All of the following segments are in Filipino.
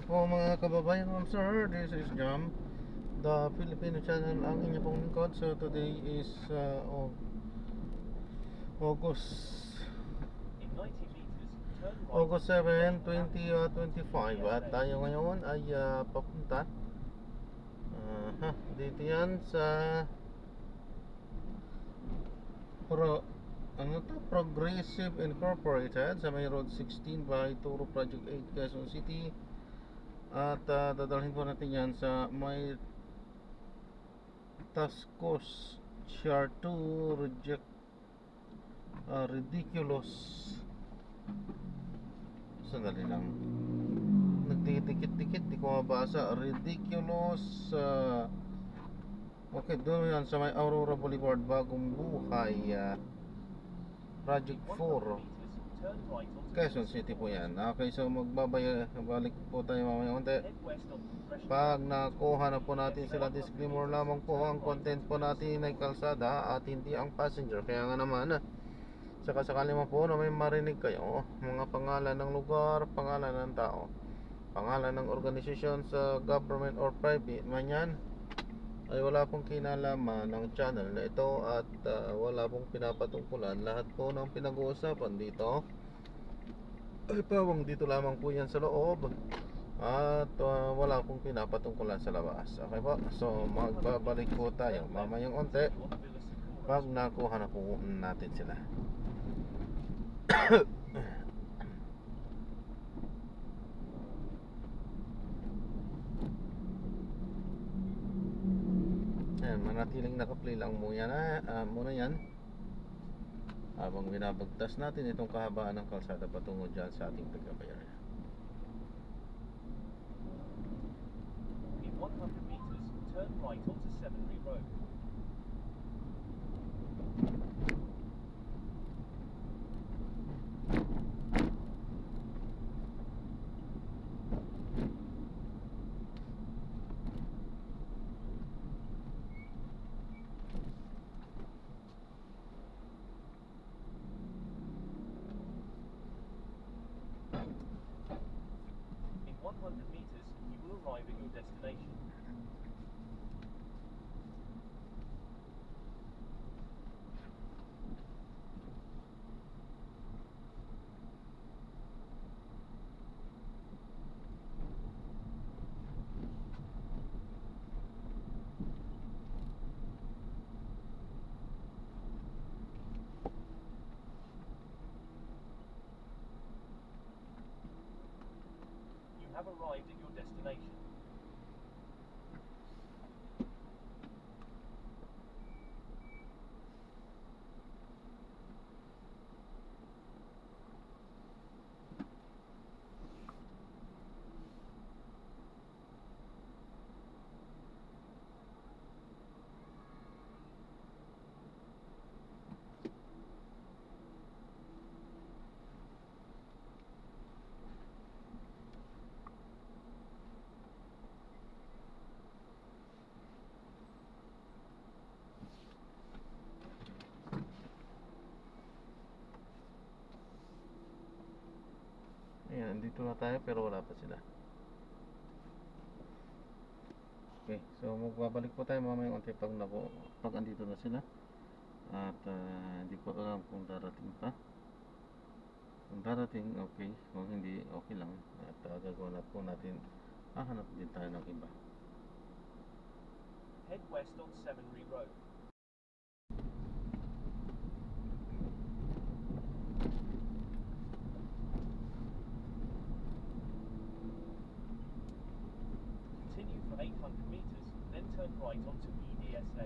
po mga kababayan, sir. This is Jam, the Filipino channel, ang inyo pong lingkod. So today is August August 7, 2025 at tayo ngayon ay papunta dito yan sa Progressive Incorporated sa may Road 16 by Turo Project 8 Quezon City. At dadalhin po natin yan sa may Tascos Char 2 Ridiculous. Sandali lang, nagtitikit-tikit, di ko mabasa. Ridiculous. Okay, doon yan sa may Aurora Boulevard, Bagong Buhay, Project 4 Quezon City po yan. Okay, so balik po tayo mamaya unti. Pag nakuha na po natin sila, disclaimer lamang po, ang content po natin ay kalsada at hindi ang passenger. Kaya nga naman, saka sakali mo po na may marinig kayo, mga pangalan ng lugar, pangalan ng tao, pangalan ng organisasyon sa government or private man yan, ay wala pong kinalaman ng channel na ito at wala pong pinapatungkulan. Lahat po ng pinag-uusapan dito ay pawang dito lamang po yan sa loob at wala pong pinapatungkulan sa labas. Okay po, so magbabalik po tayo mamayang onte pag nakuha na po natin sila. Ayan, manatiling nakaplay lang muna yan habang binabagtas natin itong kahabaan ng kalsada patungo dyan sa ating taga-bayan. In 100 meters, turn right onto Seminary Road. In 100 meters, you will arrive at your destination. You have arrived at your destination. Ayan, dito na tayo pero wala pa sila. Okay, so magbabalik po tayo mamaya unti pag andito na sila. At hindi ko alam kung darating pa. Kung darating, okay. Kung hindi, okay lang. At gagawin na po natin, hanap din tayo ng iba. Head west on Seminary Road. Continue for 800 meters, then turn right onto EDSA.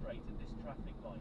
straight at this traffic light.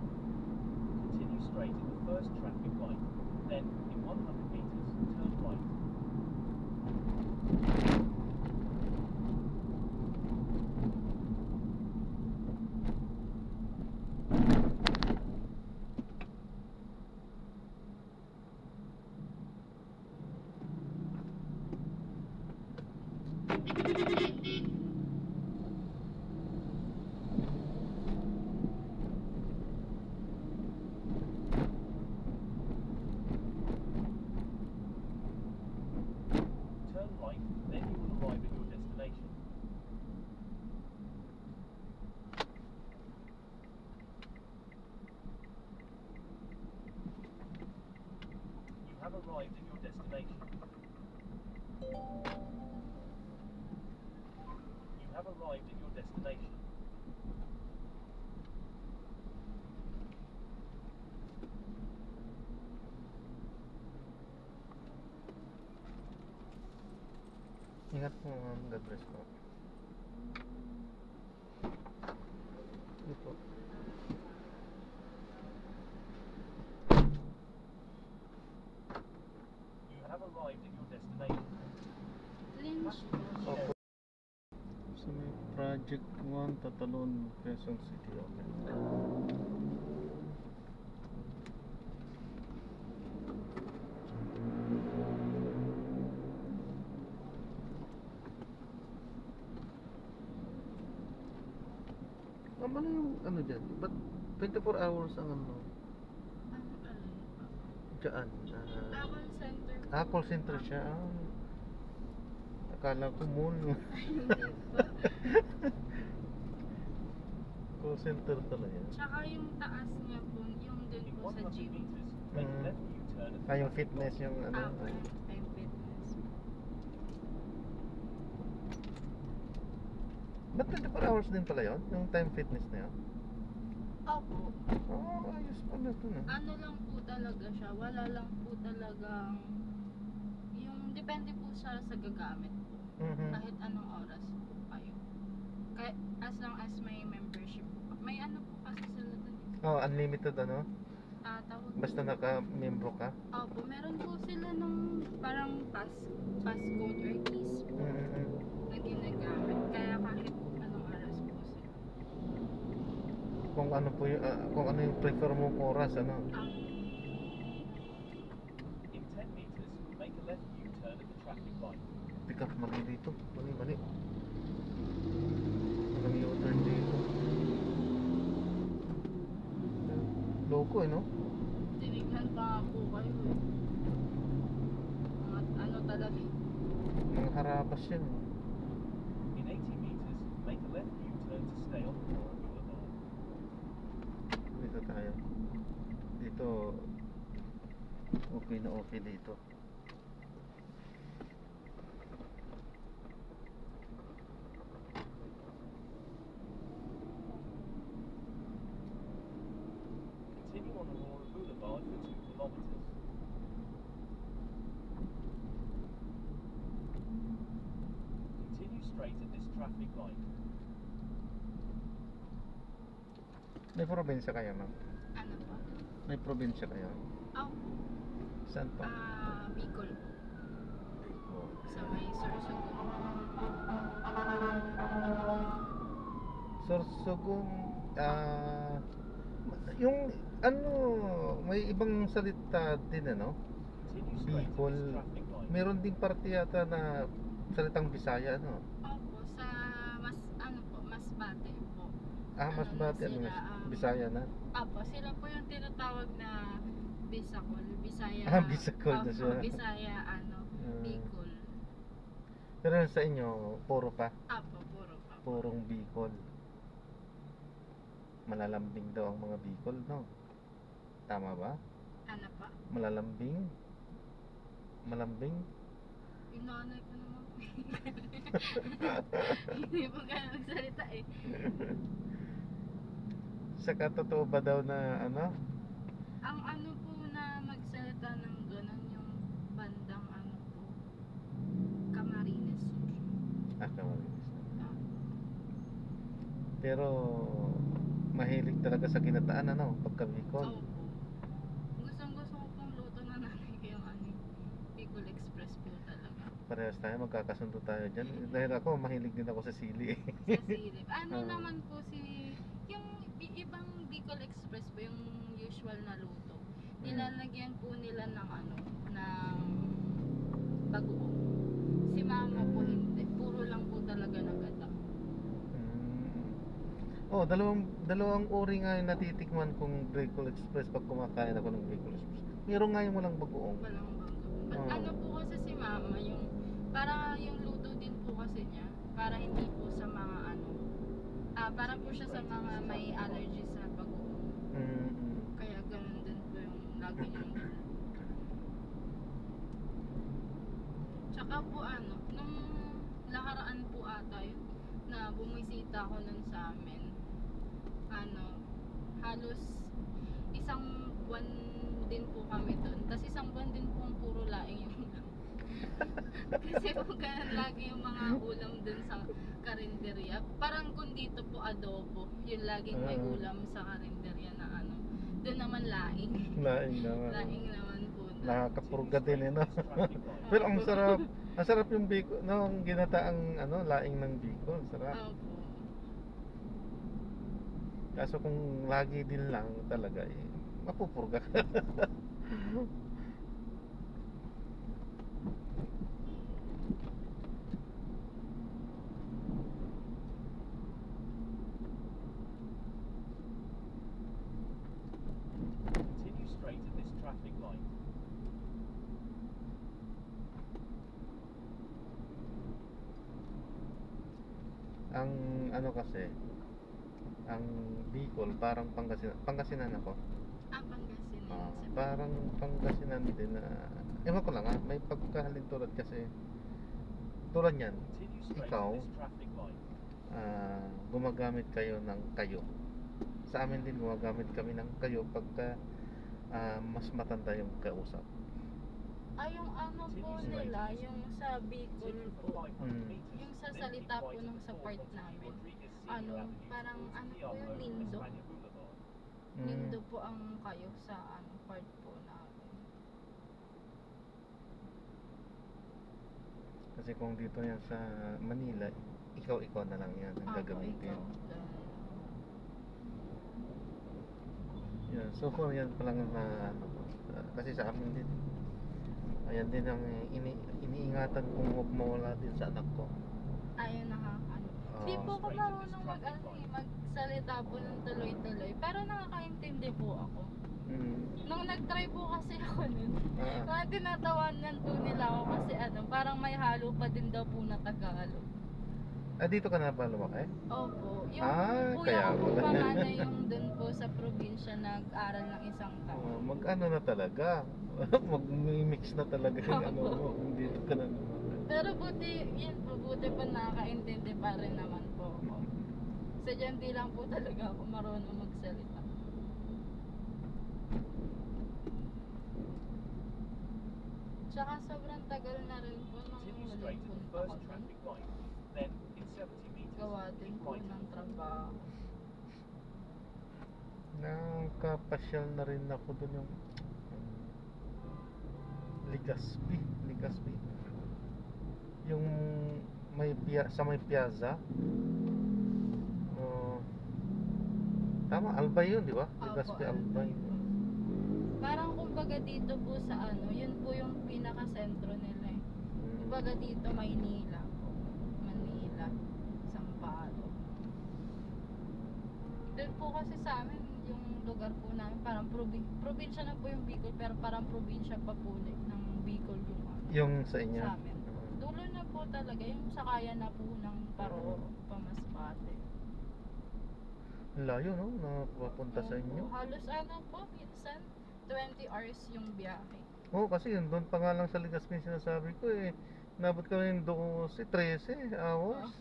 Continue straight at the first traffic light. Then, in 100 meters, turn right. Turn right, then you will arrive at your destination. You have arrived at your destination. You have arrived at your destination. Ingat po ang God bless po. Ito. You have arrived at your destination. Lynch. Opo. Sa may Project 1, Tatalon, Quezon City. Okay. Ano yung ano dyan? Ba't 24 hours ang ano? Ano pala yun? Dyan? Call center. Call center siya. Akala ko mall. Hindi po. Call center talaga. Tsaka yung taas niya po, yung dun In po sa 100 gym. meters, make a left U-turn at the Yung traffic fitness light. yung ano. Ako, I'm fitness. Ba't 24 hours din pala yun? Yung time fitness na yun? Opo. Ayos pala ito na. Ano lang po talaga siya, wala lang po talagang yung depende po siya sa gagamit po. Kahit anong oras po kayo. Kahit as long as may membership po. May ano po kasi sila dun. Unlimited ano? Tawag Basta naka-membro ka? Opo, meron po sila ng parang passcode or keys po na ginagamit. Kaya kahit anong oras po sila. Kung ano po yung, kung ano yung prefer mong oras, ano? In 10 meters, make a left U-turn at the traffic light. Pick up mali dito. Mali. Mali U-turn dito. Loko no? Tinignan pa nga po kayo eh. Mga ano talaga. Mga harabas yan. In 80 meters, make a left U-turn to stay on Coral Boulevard. Dito tayo. Dito, okay na okay dito. Continue on Aurora Boulevard for 2 kilometers. Continue straight at this traffic light. May probinsya kayo, ma'am? Ano po? May probinsya kayo? Oh, Saan pa? Bicol po. Bicol. Sa may Sorsogon. Sorsogon, yung ano, may ibang salita din ano? Continue straight Bicol. at this traffic light. Meron ding parte yata na salitang Bisaya, ano? Opo, sa Masbate po. Mas Ano bati, na ano sila, na, Bisaya na. Opo, sila po yung tinatawag na Bisacol. Bisaya. Bisacol na Opo, siya. Bisaya, Bicol. Pero sa inyo, puro pa, Opo, puro pa. purong Bicol. Malalambing daw ang mga Bicol, no? Tama ba? Ano pa? Malalambing? Malambing? Yung nanay ko naman po. Hindi po ganun magsalita eh. Saka totoo ba daw na ano? Ang ano po na magsalita ng ganun yung bandang ano po, Camarines Sur. Kamarinis. Ah, Pero mahilig talaga sa ginataan ano, pagka Bicol. opo. Gustong-gusto ko pong luto na nanay ko yung ano, Bicol Express po talaga. Parehas tayo, magkakasundo tayo dyan. Dahil ako, mahilig din ako sa sili eh. Sa silip. Ano Oo. naman po yung ibang Bicol Express po, yung usual na luto. Nilalagyan po nila ng ano, ng bagoong. Si mama po hindi. Puro lang po talaga ng gata. Oh, dalawang uri nga yung natitikman kong Bicol Express pag kumakain ako ng Bicol Express. Meron nga yung walang bagoong. Walang bagoong. Oo. Ano po kasi si mama, yung para yung luto din po kasi niya, para hindi po sa mga ano, para po siya sa mga may allergy sa bagoong. Mm. Kaya ganun din po yung lagi niyang luto. Tsaka po ano, nung nakaraan po ata yun, na bumisita ako nun sa amin, ano, halos isang buwan din po kami dun. Tapos isang buwan din po ang puro laing yung ulam. Kasi po ganun lagi yung mga ulam dun sa karinderya. Parang kung dito po adobo, yung laging may ulam sa karinderya na ano. Dun naman laing. Laing naman. Laing naman po. Nakakapurga din eh, no? Pero ang sarap yung Bicol, no, ang ginataang ano, laing ng Bicol, sarap. Opo. Kaso kung lagi din lang talaga, eh, mapupurga ka. Continue straight at this traffic light. Ang ano kasi, ang Bicol parang Pangasinan ako. Pangasinan. Parang Pangasinan din na ewan ko lang may pagkahalin tulad kasi tulad yan, Continue straight ikaw, at this traffic light. gumagamit kayo ng kayo. Sa amin din gumagamit kami ng kayo pagka mas matanda yung kausap. Yung ano po nila, yung sa Bicol po, yung sa salita po nung sa part namin, ano, parang ano po yung lindo. Lindo po ang kayo sa ano, part po namin. Kasi kung dito yan sa Manila, ikaw na lang yan ang gagamitin. Yan, so far yan pa lang na kasi sa amin din. Ayan din ang iniingatan kong huwag mawala din sa anak ko. Ayun na nga, ano. Hindi po ako marunong magsalita po ng tuloy-tuloy, pero nakakaintindi po ako. Nung nag-try po kasi ako nun, mga tinatawanan po nila ako kasi ano, parang may halo pa din daw po na Tagalog. Dito ka na ba lumaki? Opo. Yung kaya kuya ko po wala. panganay yung dun po sa probinsya nag-aral ng isang taon. Mag-ano na talaga? Mag-mix na talaga yung ano mo. Dito ka na lumaki. Pero buti, yun po, buti pa nakakaintindi pa rin naman po ako. Sadya hindi lang po talaga ako marunong magsalita. Tsaka sobrang tagal na rin po nung Continue huling straight at the punta first ko dun. traffic light. Then, in 70 meters, Gawa din keep po right. ng trabaho. Nakapasyal na rin ako dun yung Legazpi. Yung sa may piazza. Tama, Albay yun, di ba? Legazpi, Opo, Albay. Parang kumbaga dito po sa ano, yun po yung pinaka-sentro nila eh. Kumbaga dito Maynila po. Manila, Sampaloc. Doon po kasi sa amin, yung lugar po namin, parang probinsya na po yung Bicol, pero parang probinsya pa po ng Bicol yung ano, Yung sa inyo? sa amin. Dulo na po talaga, yung sakaya na po ng Paroro, Pamasbate. Layo, no? Napapunta sa inyo. Halos ano po, minsan 20 hours yung biyahe. Kasi yun, doon pa nga lang sa Legazpi sinasabi ko eh. Nabot kami yung 12, 13 hours.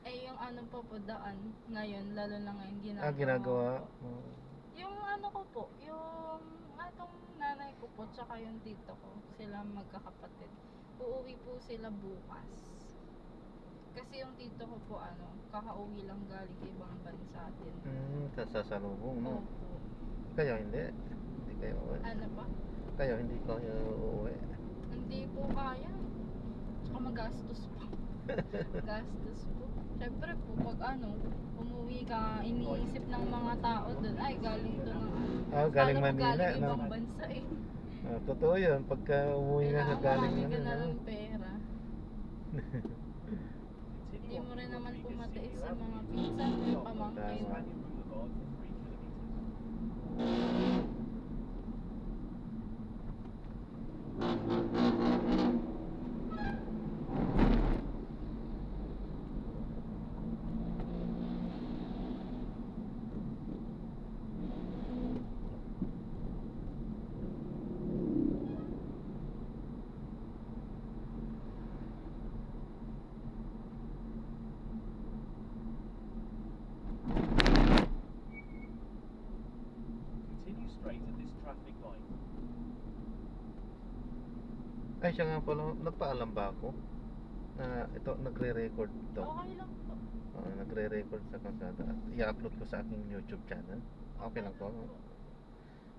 Yung ano ano pa po daan ngayon, lalo na ngayon ginagawa. Ginagawa. Po. Yung ano ko po, yung atong nanay ko po, tsaka yung tito ko, sila magkakapatid. Uuwi po sila bukas. Kasi yung tito ko po, kakauwi lang galing ibang bansa din. Sasalubong, no? Opo. Kayo hindi? Hindi kayo uuwi? Ano pa? Kayo hindi kayo uuwi? Hindi po kaya. Tsaka magastos po. Gastos po. Siyempre po, pag umuwi ka, iniisip ng mga tao doon, ay galing to ng Galing Kala mo Manila, galing no? ibang bansa eh. Totoo yun, pagka umuwi nga sa galing marami ka ano, na no? ng pera. Hindi mo rin naman po matiis sa mga pinsan, yung pamangkin. Tama. Continue straight at this traffic light. Ay, siya nga pala, nagpaalam ba ako? Na ito, nagre-record to. Okay lang po. Nagre-record sa kalsada at i-upload ko sa aking YouTube channel. Okay lang to, no?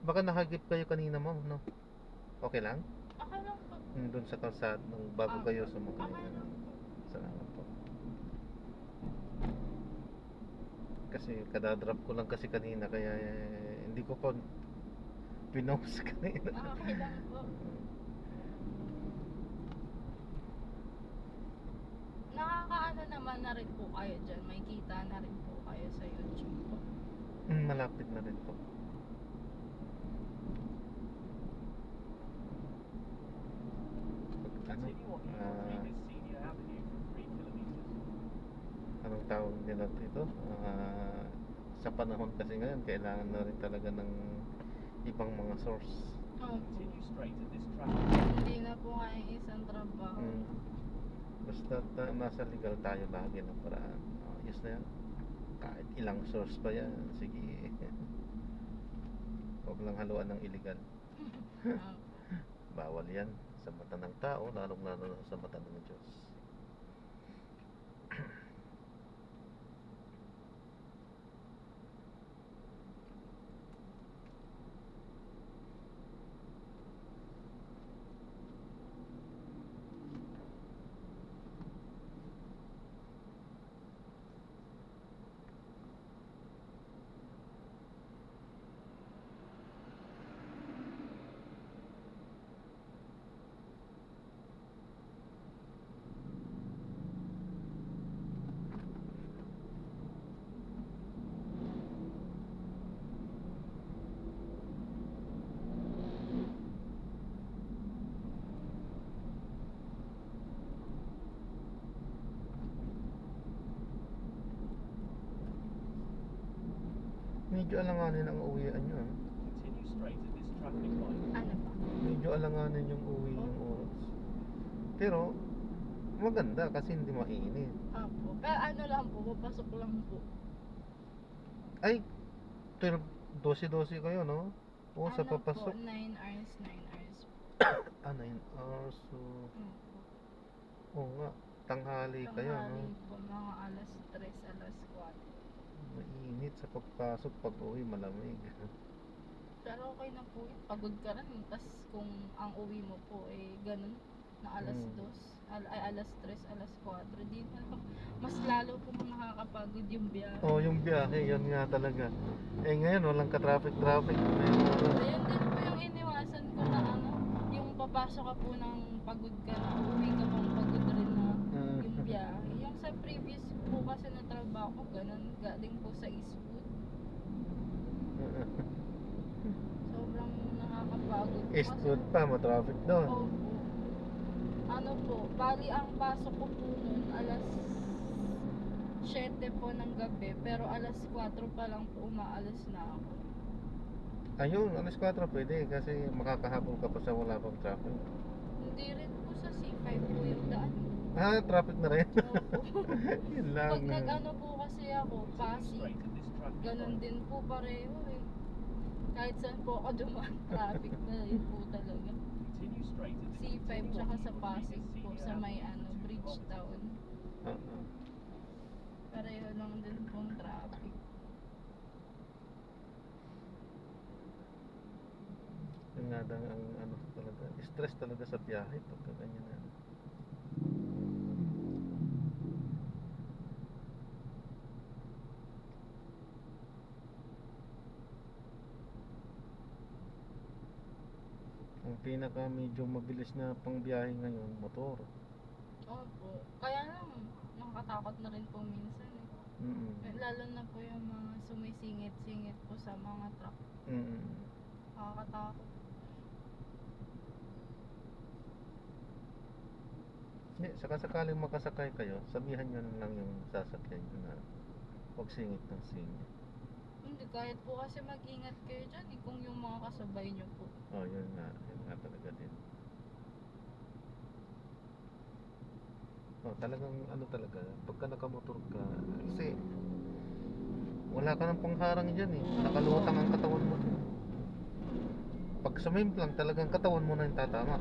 Baka nakagip kayo kanina, ma'am, no? Okay lang? Okay lang po. Doon sa kalsada, nung bago kayo sumakay. Okay lang po. Salamat po. Kasi kadadrop ko lang kasi kanina, kaya hindi ko pa pinost kanina. Okay lang po. Nakakaano naman na rin po kayo dyan. May kita na rin po kayo sa YouTube po. Malapit na rin po. Ano? Continue on Rodriguez Senior Avenue for 3 kilometers. Anong tawag nila dito? Sa panahon kasi ngayon, kailangan na rin talaga ng ibang mga source. Opo. Continue straight at this traffic light. Hindi na po kayang isang trabaho. Basta nasa legal tayo lagi ng paraan. Ayos na yan. Kahit ilang source pa yan, sige. Huwag lang haluan ng illegal. Opo. Bawal yan sa mata ng tao, lalong-lalo na sa mata ng Diyos. Medyo alanganin ang uwian nyo. Continue straight at this traffic light. Ano pa? Medyo alanganin yung uwi yung oras. Pero, maganda kasi hindi mainit. Opo. Pero ano lang po, papasok lang po. Ay, 12 kayo, no? Oo, sa Ano papasok. po, 9 hours, 9 hours. 9 hours. So, Opo. oo nga, tanghali kayo, no? Tanghali po, mga alas 3, alas 4. Mainit sa pagpasok, pag uwi, malamig. Pero okay na po yun. Pagod ka rin. Tapos kung ang uwi mo po ganun, na alas 2, ay alas 3, alas 4, di na lang. Mas lalo po nakakapagod yung biyahe. Oh, yung biyahe, yun nga talaga. Eh ngayon, walang ka-traffic-traffic. Ayun din po yung iniwasan ko na yung papasok ka po ng pagod ka na, uwi ka pang pagod rin na yung biyahe. Yung sa previous po kasi na trabaho ko, ganun, galing po sa Eastwood. Sobrang nakakapagod po. Eastwood pa, matraffic doon. Opo. Ano po, bali ang pasok ko po noon alas 7 po ng gabi, pero alas 4 pa lang po umaalis na ako. Ayun, alas 4 pwede kasi makakahabol ka pa sa wala pang traffic. Hindi rin po sa C5 po yung daan. Traffic na rin. Opo. Yun lang. Pag nag-ano po kasi ako, Continue Pasig, straight at this traffic ganun light. din po pareho eh. Kahit saan po ako dumaan, traffic na rin po talaga. Continue straight at this C5 continue tsaka on sa towards Pasig Vegas po, Senior sa may Avenue, 2 Bridgetown. kilometers. Pareho lang din pong traffic. Yun nga lang ang ano talaga, stress talaga sa biyahe pagka ganyan na. Ang pinaka medyo mabilis na pangbiyahe ngayon, motor. Opo. Kaya lang, nakakatakot na rin po minsan eh. Lalo na po yung mga sumisingit-singit po sa mga truck. Nakakatakot. Hindi, saka sakaling makasakay kayo, sabihan nyo na lang yung sasakyan nyo na huwag singit ng singit. Hindi, kahit po kasi mag-ingat kayo dyan eh, kung yung mga kasabay nyo po. Oh, yun nga talaga din. Oh, talagang ano talaga, pagka nakamotor ka, kasi wala ka ng pangharang dyan eh, nakalutang ang katawan mo. Pag sumimplang, talagang katawan mo na yung tatama.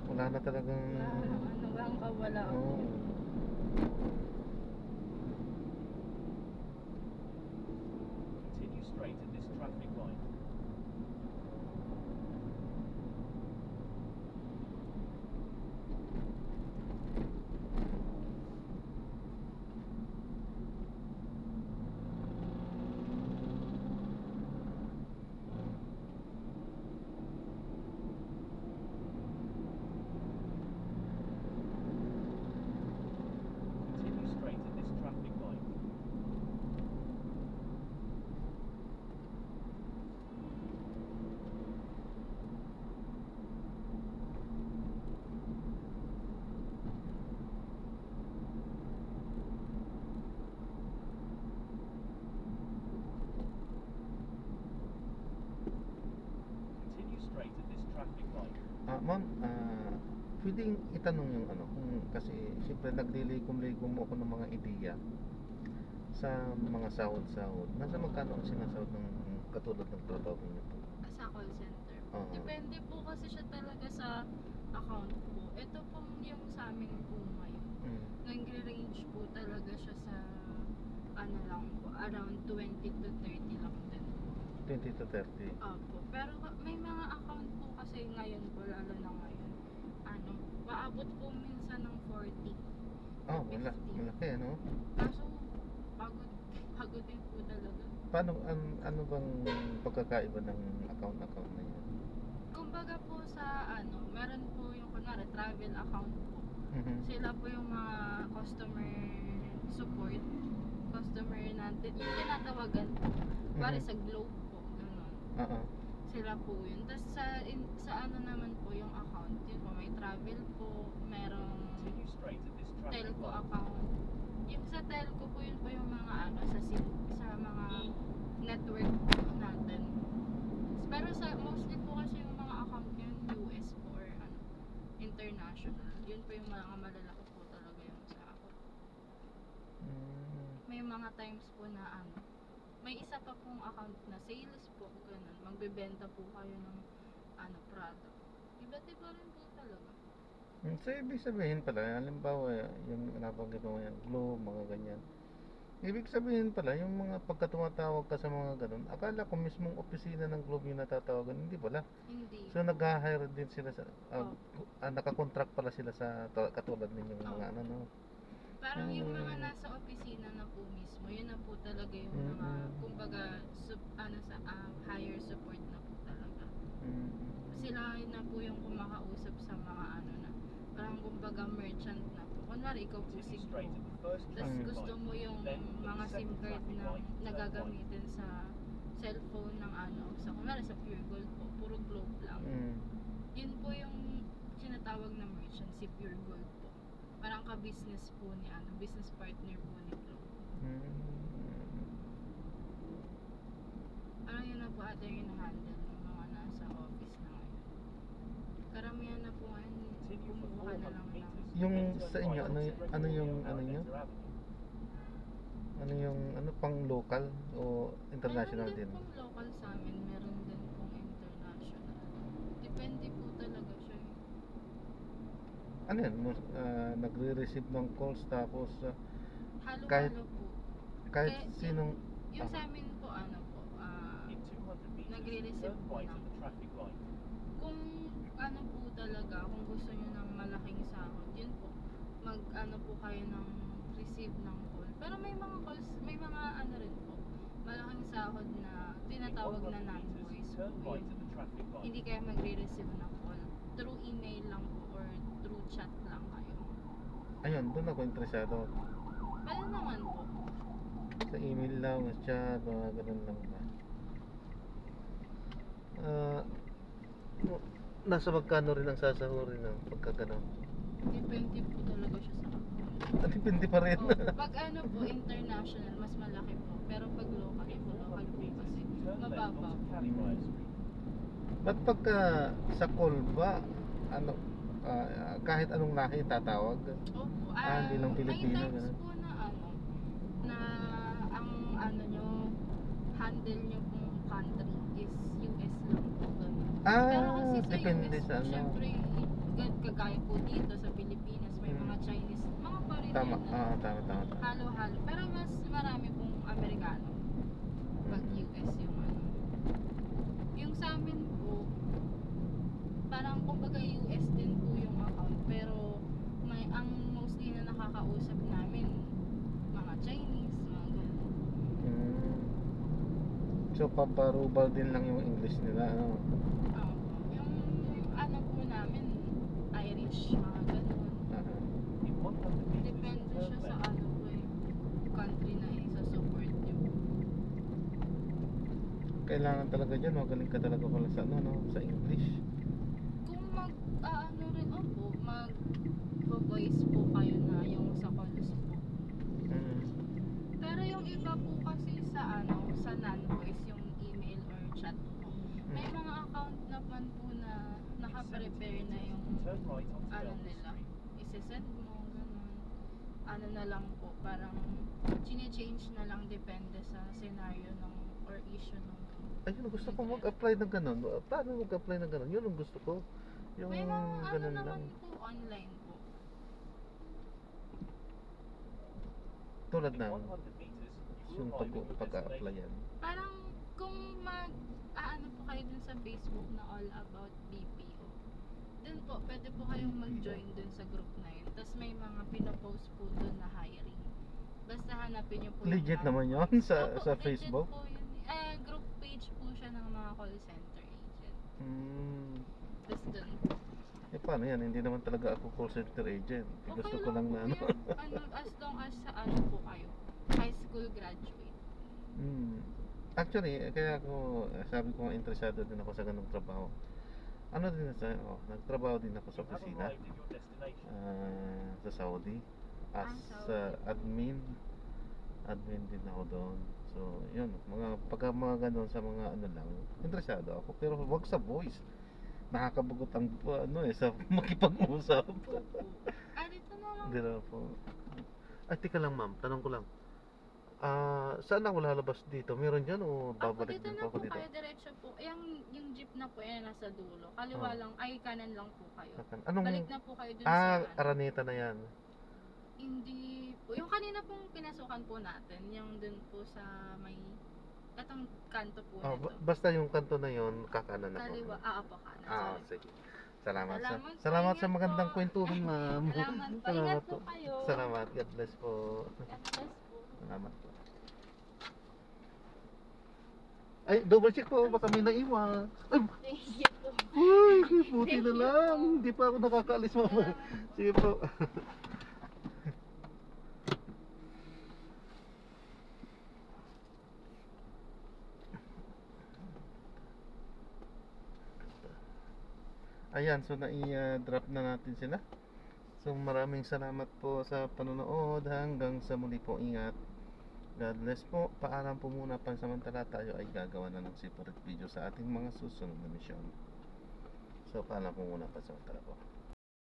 Wala na talagang Ano ba ang kawala? oh. Continue straight at this traffic light. Continue straight at this traffic light. Continue straight at this traffic light. Ma'am, pwedeng itanong yung ano, kung kasi siyempre naglilikom-likom ako ng mga ideya sa mga sahod-sahod. Nasa magkano ang sinasahod ng katulad ng trabaho niyo po? Sa call center. Oo. Depende po kasi siya talaga sa account po. Ito pong yung sa amin po ngayon. Nag-range po talaga siya sa ano lang po, around 20 to 30 lang din po. 20 to 30. Opo. Pero may mga account po kasi ngayon po, lalo na ngayon, ano, maabot po minsan ng 40. Oh, 50. malaki ano? Kaso, pagod din po talaga. Paano, ano bang pagkakaiba ng account na yun? Kumbaga po sa ano, meron po yung kunwari travel account po. Sila po yung mga customer support, customer natin, yung tinatawagan po. Pare sa Globe po, gano'n. Oo. Sila po yun. Tapos sa ano naman po yung account, yun po, may travel po, merong Continue straight at this traffic telco light. account. Yung sa telco po, yun po yung mga ano, sa mga network po natin. Pero sa mostly po kasi yung mga account yun, US po or ano, international. Yun po yung mga malalaki po talaga yung sa ako. May mga times po na ano, may isa pa pong account na sales po, ganun. Magbebenta po kayo ng ano, product. Iba't iba rin po talaga. So, ibig sabihin pala, halimbawa, yung nabanggit mo yan, Globe, mga ganyan. Ibig sabihin pala, yung mga pagka tumatawag ka sa mga ganun, akala ko mismong opisina ng Globe yung natatawagan, hindi pala. Hindi. So, nag-hire din sila sa, nakakontract pala sila sa katulad ninyong mga ano, no? Parang yung mga nasa opisina na po mismo, yun na po talaga yung mga, kumbaga, higher support na po talaga. Sila na po yung kumakausap sa mga ano na, parang kumbaga merchant na po. Kunwari, ikaw po si Continue straight Globe. at the first Tapos traffic gusto light. mo yung Then, at mga the SIM second card traffic na light, turn right. nagagamitin sa cellphone ng ano, sa kunwari sa Pure Gold po, puro Globe lang. Yun po yung sinatawag na merchant, si Pure Gold po. Parang ka-business po ni ano, business partner po ni Globe. Parang yun na po ata yung hinahandle ng mga nasa office na ngayon. Karamihan na po ngayon, Continue for kumukuha na 400 lang ng meters. Yung then sa turn inyo, right onto ano yung ano nyo? Alexander Avenue. Ano yung ano pang local o international Meron din din? pong local sa amin, meron din pong international. Depende po talaga siya. Ano yan? Nagre-receive ng calls tapos kahit Halo-halo po. kahit Kaya sinong Yung sa amin po, ano po, In 200 meters, nagre-receive turn po right ng at the traffic light. kung ano po talaga, kung gusto nyo ng malaking sahod, yun po, mag-ano po kayo ng receive ng call. Pero may mga calls, may mga ano rin po, malaking sahod na tinatawag na In 100 non-voice meters, po turn right yun. at the traffic light. Hindi kayo magre-receive ng call. Through email lang po or through chat lang kayo. ayun, doon ako interesado. Pwede naman po. Sa email lang, sa chat, mga ganun lang ba. Nasa magkano rin ang sasahurin ng pagka ganun? Depende po talaga siya sa Depende pa rin. pag ano po, international, mas malaki po. Pero pag local po, local po kasi Turn left mababa onto po. Calimere Street. Ba't pagka sa call ba, ano, kahit anong lahi tatawag? Opo. Hindi lang Pilipino, May times ganun. po na ano, na ang ano nyo, handle nyo pong country is US lang po. Ganun. Pero kasi sa Depende US sa po, ano. syempre, kagaya po dito sa Pilipinas, may mga Chinese, mga foreigner Tama, na tama. halo-halo. Pero mas marami pong Amerikano pag US yung ano. Yung sa amin po, parang kumbaga US din po yung account, pero may ang mostly na nakakausap namin mga Chinese, mga ganun. So, paparubal din lang yung English nila, ano? Yung ano po namin, Irish, mga ganun. In 100 meters, Depende turn siya sa left. ano po country na isa-support nyo. Kailangan talaga dyan, magaling ka talaga pala sa ano, no? Sa English. Kung ano rin po, mag-voice po kayo na yung sa calls po. Pero yung iba po kasi sa ano, sa non-voice, yung email or chat po. May mga account naman po na naka-prepare na yung Turn right onto ano Belmont nila. Street. Ise-send mo, ganun. Ano na lang po, parang chine-change na lang depende sa scenario ng or issue ng Ayun, gusto ko mag-apply ng ganun. Paano mag-apply ng ganun? Yun ang gusto ko. Yung may mga ano ganun naman lang. po online po. Tulad In ng 100 meters, you yung will arrive at your pag-a-apply destination. yan. Parang kung ano po kayo dun sa Facebook na all about BPO. Dun po, pwede po kayong mag-join dun sa group na yun. Tapos may mga pinopost po dun na hiring. Basta hanapin nyo po Legit yung naman yun sa legit Facebook? po yun. Group page po siya ng mga call center agent. Tapos dun po. Paano yan? Hindi naman talaga ako call center agent. Gusto ko lang po na ano. yan. As long as sa ano po kayo, high school graduate. Actually, kaya ako, sabi ko nga interesado din ako sa ganung trabaho. Ano din nagtrabaho din ako sa You have opisina arrived at your destination. sa Saudi as Saudi. admin din ako doon. So, yun, mga ganun sa mga ano lang, interesado ako. Pero wag sa voice. Nakakabugot ang sa makipag-usap. Opo. Dito na lang. Hindi na po. Ay, tika lang ma'am, tanong ko lang. Saan ako lalabas dito? Meron dyan o babalik Dito din na po ako po dito? kayo, diretso po. Yung jeep na po, yan nasa dulo. Kaliwa lang, kanan lang po kayo. Anong, Balik na po kayo dun sa ano. Araneta na yan. Hindi po. Yung kanina pong pinasukan po natin, yung dun po sa may, katong kanto po nito. Basta yung kanto na yon kakanan ako. Kaliwa, po kanan. Sorry. Sige. Salamat Salamat po, salamat sa ingat magandang po. kwentuhan, ma'am. Salamat po. Ingat po kayo. Salamat. God bless po. God bless po. Salamat po. Ay, double check po. Baka may naiwan. Ay, Thank you po. buti na lang. Hindi pa ako nakakaalis, mama. Sige po. Ayan, so nai-drop na natin sila. So maraming salamat po sa panonood. Hanggang sa muli po, ingat. God bless po. Paalam po muna, pansamantala tayo ay gagawa na ng separate video sa ating mga susunod na misyon. So paalam po muna, pansamantala po.